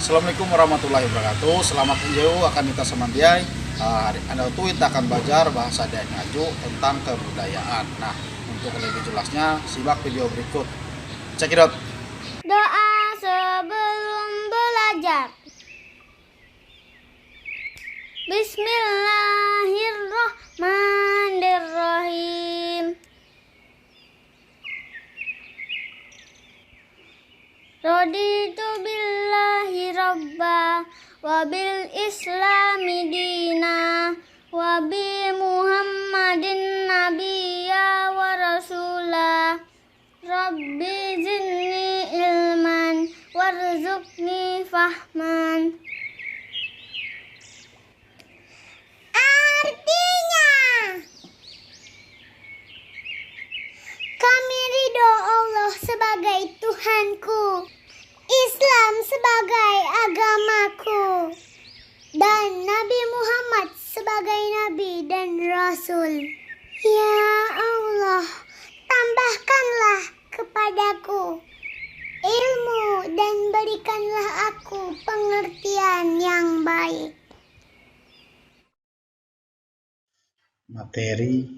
Assalamualaikum warahmatullahi wabarakatuh. Selamat menjauh akan kita semandiai. Hari anda itu kita akan belajar bahasa Dayak Ngaju tentang kebudayaan. Nah, untuk lebih jelasnya simak video berikut. Check it out. Doa sebelum belajar. Bismillahirrahmanirrahim. Raditu billahi rabba wa bil islami dina wa bi muhammadin nabiyya wa rasula. Rabbi zidni ilman warzuqni fahman. Artinya, kami ridho Allah sebagai Tuhanku, Islam sebagai agamaku, dan Nabi Muhammad sebagai Nabi dan Rasul. Ya Allah, tambahkanlah kepadaku ilmu dan berikanlah aku pengertian yang baik. Materi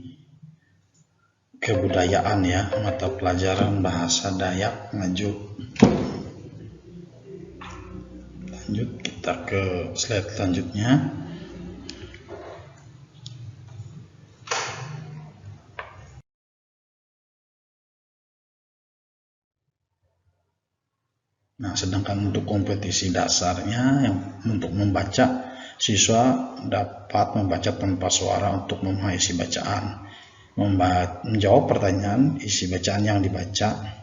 kebudayaan ya, mata pelajaran bahasa Dayak Ngaju. Lanjut kita ke slide selanjutnya. Nah, sedangkan untuk kompetisi dasarnya yang untuk membaca, siswa dapat membaca tanpa suara untuk memahami isi bacaan, menjawab pertanyaan isi bacaan yang dibaca.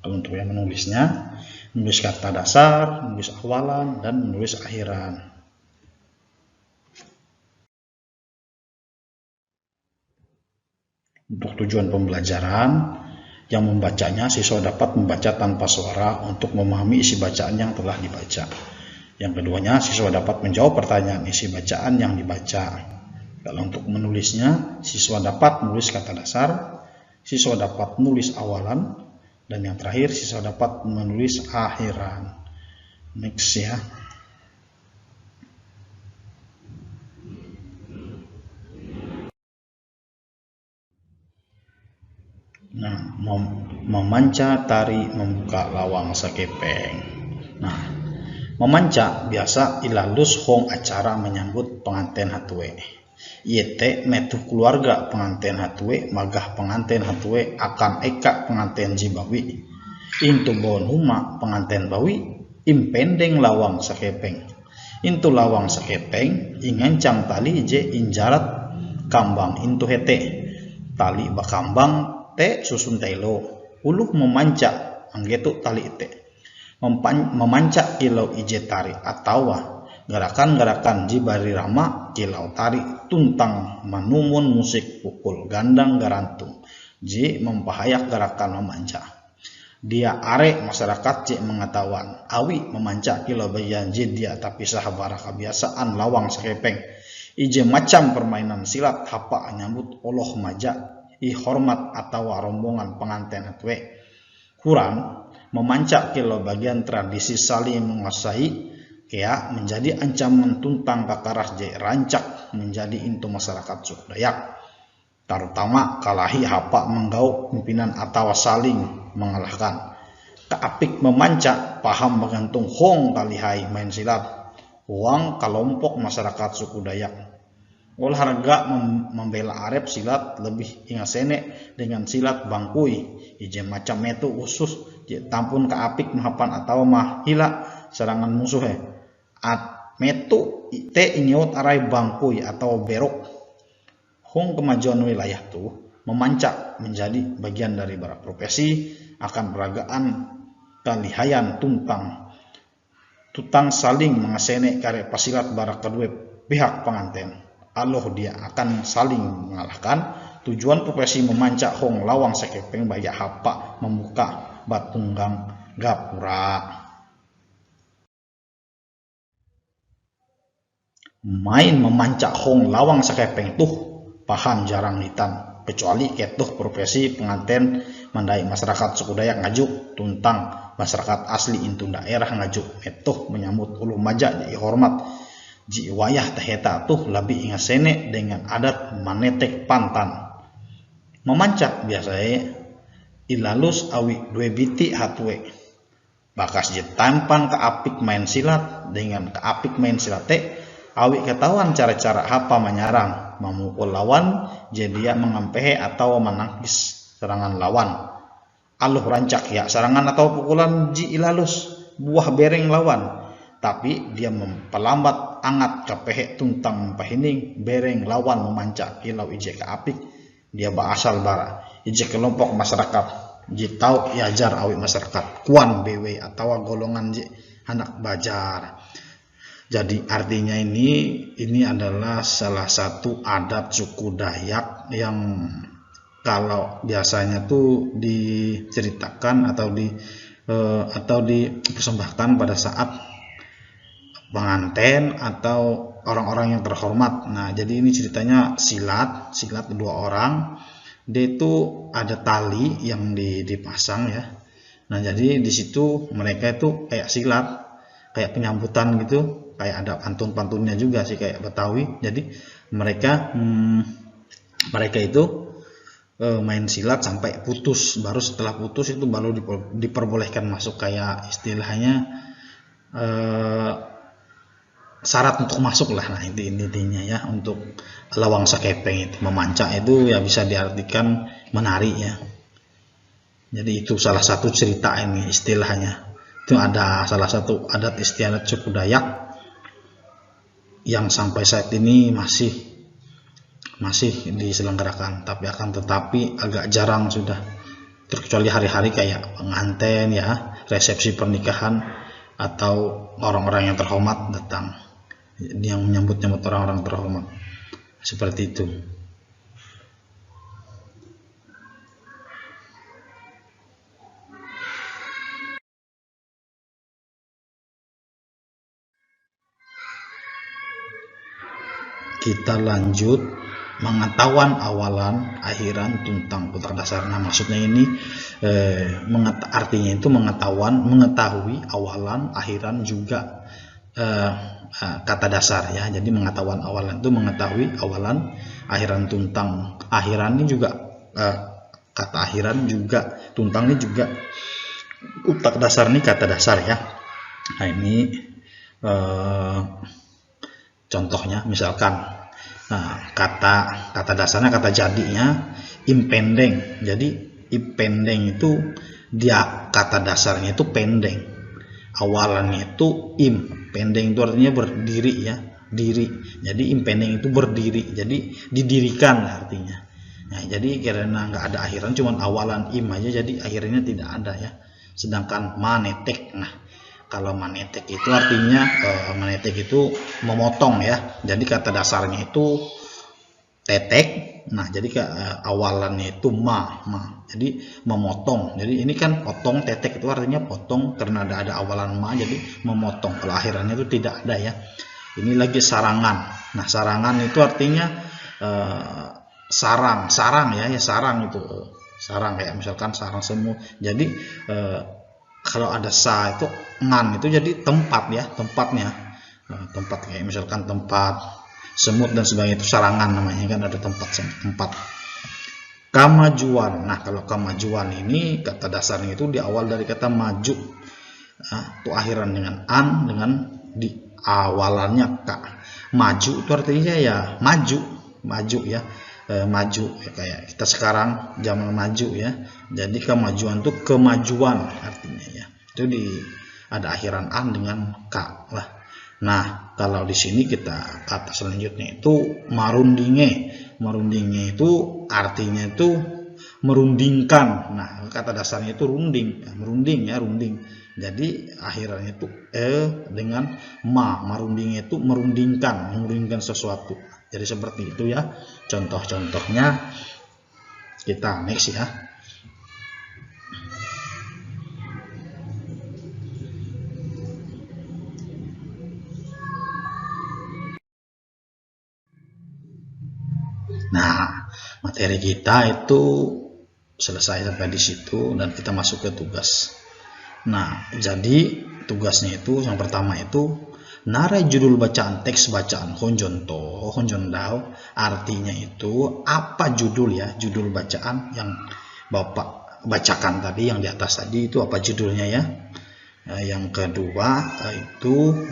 Kalau untuk yang menulisnya, menulis kata dasar, menulis awalan, dan menulis akhiran. Untuk tujuan pembelajaran, yang membacanya siswa dapat membaca tanpa suara untuk memahami isi bacaan yang telah dibaca. Yang keduanya, siswa dapat menjawab pertanyaan isi bacaan yang dibaca. Kalau untuk menulisnya, siswa dapat menulis kata dasar, siswa dapat menulis awalan, dan yang terakhir siswa dapat menulis akhiran. Next ya. Nah, memanca tari membuka lawang sakepeng. Nah, memanca biasa ilalus hong acara menyambut pengantin hatue. Iete metu keluarga pengantin hatue magah pengantin hatue akan eka pengantin jibawi. Intu bon huma pengantin bawi impendeng lawang sakepeng. Intu lawang sakepeng ingancang tali je injarat kambang intu hete. Tali bakambang te susun telo uluh memanca anggetu tali te memanca kilau ije tari atau gerakan-gerakan jibari rama kilau tari tuntang manumun musik pukul gandang garantung ji mempahayak gerakan memanca. Dia are masyarakat ji mengetahuan awi memanca kilau bayan ji dia tapi sahabara kebiasaan lawang sakepeng ije macam permainan silat hapa nyambut oloh maja hormat atau rombongan pengantin hatwe. Kurang memanca kilo bagian tradisi saling menguasai kea menjadi ancaman tuntang kakarah je rancak menjadi intu masyarakat suku Dayak. Terutama kalahi hapa menggau pimpinan atau saling mengalahkan. Keapik memanca paham bergantung hong kalihai main silat. Uang kelompok masyarakat suku Dayak. Olahraga membela arep silat lebih ingasene dengan silat bangkui ije macam itu khusus tampun keapik mahapan atau mahila serangan musuh at metu te inyout arai bangkui atau berok hong kemajuan wilayah tuh memanca menjadi bagian dari bara profesi akan peragaan kalihayan tutang saling mengasene kare pasilat bara kedua pihak pengantin. Allah dia akan saling mengalahkan. Tujuan profesi memanca hong lawang sakepeng baya hapa membuka batunggang gapura. Main memanca hong lawang sakepeng tuh paham jarang hitam kecuali ketuh profesi pengantin mandai masyarakat suku Dayak Ngaju tuntang masyarakat asli itu daerah ngajuk metoh menyambut ulu majak jadi hormat ji wayah taheta tuh lebih ingat sene dengan adat manetek pantan. Memancak biasanya ilalus awi dua biti hatwe bakas je tampan ke apik main silat dengan ke apik main silat awi ketahuan cara-cara apa menyerang memukul lawan jadi dia mengampehe atau menangkis serangan lawan. Aluh rancak ya serangan atau pukulan ji ilalus buah bereng lawan tapi dia memperlambat angat kepehe tuntang mempahining bereng lawan memancak ilau ije ke apik dia berasal bara ije kelompok masyarakat ji tau iajar awi masyarakat kuan bewe atau golongan ji anak bajar. Jadi artinya ini adalah salah satu adat suku Dayak yang kalau biasanya tuh diceritakan atau dipersembahkan pada saat pengantin atau orang-orang yang terhormat. Nah, jadi ini ceritanya silat dua orang. Dia itu ada tali yang dipasang ya. Nah, jadi di situ mereka itu kayak silat, kayak penyambutan gitu, kayak ada pantun-pantunnya juga sih kayak Betawi. Jadi mereka itu main silat sampai putus, baru setelah putus itu baru diperbolehkan masuk kayak istilahnya syarat untuk masuk lah. Nah intinya ya untuk lawang sakepeng itu memancak itu ya bisa diartikan menari ya. Jadi itu salah satu cerita ini istilahnya. Itu ada salah satu adat istiadat suku Dayak yang sampai saat ini masih diselenggarakan, tetapi agak jarang sudah, terkecuali hari-hari kayak pengantin ya, resepsi pernikahan atau orang-orang yang terhormat datang yang menyambut orang-orang terhormat seperti itu. Kita lanjut mengetahuan awalan akhiran tentang putar dasar. Nah maksudnya ini artinya itu mengetahui awalan akhiran juga kata dasar ya. Jadi mengetahuan awalan itu mengetahui awalan akhiran tuntang. Akhiran ini juga kata akhiran juga tuntang ini juga putar dasar ini kata dasar ya. Nah ini contohnya misalkan kata dasarnya kata jadinya impendeng. Jadi impendeng itu dia kata dasarnya itu pendeng, awalannya itu pendeng itu artinya berdiri ya, diri. Jadi impendeng itu berdiri, jadi didirikan artinya. Nah jadi karena nggak ada akhiran cuman awalan aja, jadi akhirnya tidak ada ya. Sedangkan manetek, nah kalau manetek itu artinya manetek itu memotong ya. Jadi kata dasarnya itu tetek. Nah, jadi awalannya itu ma. Jadi memotong. Jadi ini kan potong, tetek itu artinya potong karena ada awalan ma jadi memotong. Kalau akhirannya itu tidak ada ya. Ini lagi sarangan. Nah, sarangan itu artinya sarang ya, sarang itu. Sarang kayak misalkan sarang semut. Jadi kalau ada sa itu ngan itu jadi tempat ya, tempatnya. Tempat kayak misalkan tempat semut dan sebagainya itu sarangan namanya kan, ada tempat. Kemajuan. Nah, kalau kemajuan ini kata dasarnya itu di awal dari kata maju. Nah, itu akhiran dengan an dengan di awalannya ka. Maju itu artinya ya maju ya. Maju ya, kayak kita sekarang zaman maju ya. Jadi kemajuan itu kemajuan artinya ya. Itu ada akhiran an dengan ka lah. Nah, kalau di sini kita kata selanjutnya itu marundinge. Marundinge itu artinya itu merundingkan. Nah, kata dasarnya itu runding, merunding ya, runding. Jadi akhirannya itu dengan marundinge itu merundingkan sesuatu. Jadi seperti itu ya. Contoh-contohnya kita next ya. Nah, materi kita itu selesai sampai di situ dan kita masuk ke tugas. Nah, jadi tugasnya itu yang pertama itu narai judul bacaan teks bacaan honjonto honjondao, artinya itu apa judul ya, judul bacaan yang Bapak bacakan tadi yang di atas tadi itu apa judulnya ya. Yang kedua itu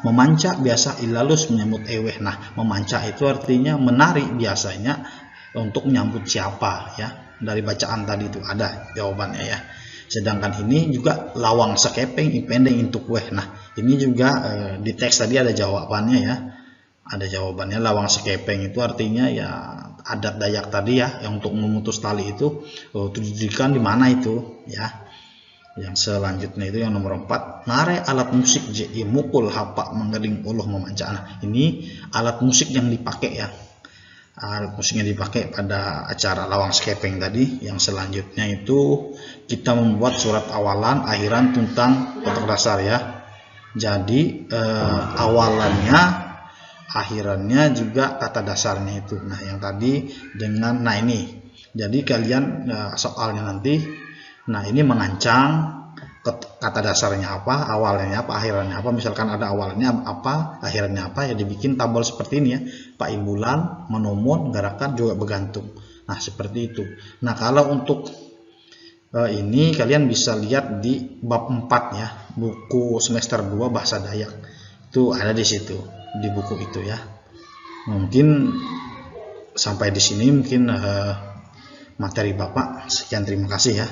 memanca biasa ilalus menyambut eweh. Nah, memanca itu artinya menari biasanya untuk menyambut siapa ya. Dari bacaan tadi itu ada jawabannya ya. Sedangkan ini juga lawang sekepeng ipendeng untuk weh. Nah, ini juga di teks tadi ada jawabannya ya. Ada jawabannya, lawang sekepeng itu artinya ya adat Dayak tadi ya, yang untuk memutus tali itu didirikan di mana itu ya. Yang selanjutnya itu yang nomor 4, nare alat musik ji mukul hapa menggeding uluh memanca. Nah, ini alat musik yang dipakai ya. Alat musiknya dipakai pada acara lawang sekepeng tadi. Yang selanjutnya itu kita membuat surat awalan akhiran tentang kotak dasar ya. Jadi awalannya akhirannya juga kata dasarnya itu. Nah, yang tadi dengan ini. Jadi kalian soalnya nanti, nah ini mengancang kata dasarnya apa, awalnya apa, akhirannya apa. Misalkan ada awalnya apa, akhirannya apa, ya dibikin tabel seperti ini ya. Pak imbulan, menomon, garakan juga bergantung. Nah, seperti itu. Nah, kalau untuk ini kalian bisa lihat di bab 4 ya, buku semester 2 bahasa Dayak. Itu ada di situ, di buku itu ya. Mungkin sampai di sini mungkin materi Bapak. Sekian, terima kasih ya.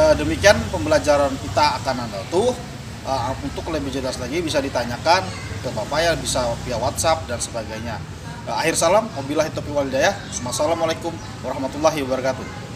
Demikian pembelajaran kita akan ada tuh. Untuk lebih jelas lagi bisa ditanyakan ke Bapak ya, bisa via WhatsApp dan sebagainya. Akhir salam, wabillahi taufiq wal hidayah. Wassalamualaikum warahmatullahi wabarakatuh.